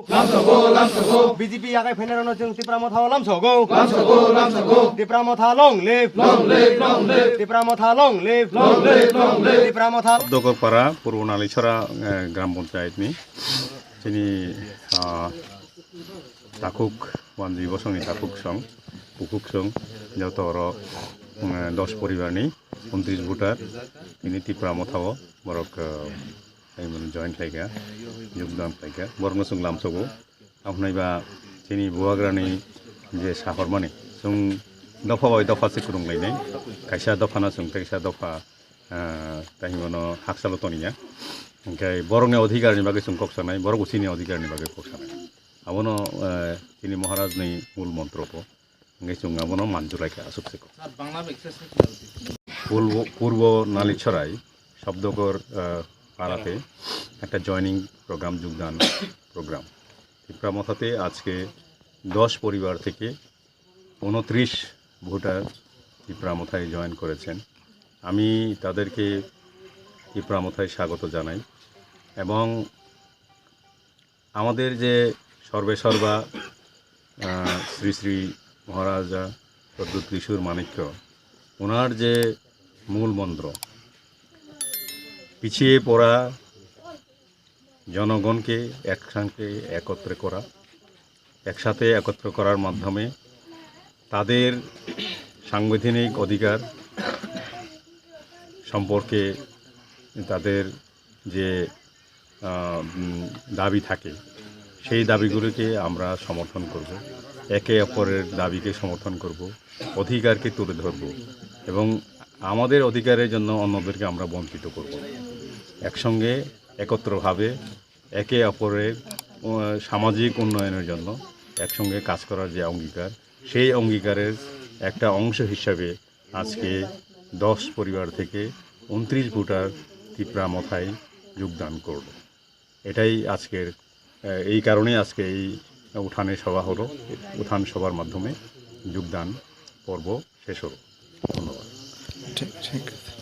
BJP yakai fenerano jeng Tipramotha lamsogo Tipramotha long live Tipramotha long live Tipramotha দগরপাড়া পূর্ব নালিছড়া গ্রাম পঞ্চায়েতনি যিনি তাকুক ওয়ানজি বসংনি তাকুক song পুকুক song যত 10 পরিবারনি 29 voter তিনি Tipramotha বরক joint Laika যোগদান লাইকা বরংসং লামসগো आपनायबा जोंनि बुवाग्रानि जे साहरमानि जों दफा बाय दफा सिकुरुंलायनाय खायसा दफाना जों खायसा दफा ताहिमनो हाकसालतनिया ओमफ्राय बरंनि अधिकारनि बागै जों कक्सानाय बर गुसिनि अधिकारनि बागै कक्सानाय आबनो जोंनि महाराजनि मूल मन्त्रखौ ओंखाय जों आबनो मानजुलायखा आसुकसेखौ पूर्व नालिछराय शब्दकर पाड़ाते একটা জয়নিং প্রোগ্রাম যোগদান প্রোগ্রাম Tipramothaতে আজকে 10 পরিবার থেকে 29 ভোটার Tipramothaয় জয়েন করেছেন আমি তাদেরকে Tipramothaয় স্বাগত জানাই এবং আমাদের যে সর্বেসর্বা শ্রী শ্রী মহারাজা সদ্য ত্রিশূর মাণিক্য ওনার যে মূল মন্ত্র পিছিয়ে পড়া জনগণকে একসাথে একত্র করা একসাথে একত্র করার মাধ্যমে তাদের সাংবিধানিক অধিকার সম্পর্কে তাদের যে দাবি থাকে সেই দাবিগুলোকে আমরা সমর্থন করব একে অপরের দাবিকে সমর্থন করব অধিকারকে তুলে ধরব এবং আমাদের অধিকারের জন্য অন্যদেরকে আমরা বঞ্চিত করব একসঙ্গে একত্রভাবে একে অপরের সামাজিক উন্নয়নের জন্য একসঙ্গে কাজ করার যে অঙ্গীকার সেই অঙ্গীকারের একটা অংশ হিসাবে আজকে 10 পরিবার থেকে 29 ভোটার Tipramothaয় যোগদান করব এটাই আজকের এই কারণেই আজকে এই উঠানে সভা হলো উঠান সভার মাধ্যমে যোগদান পর্ব শেষ হলো ধন্যবাদ ঠিক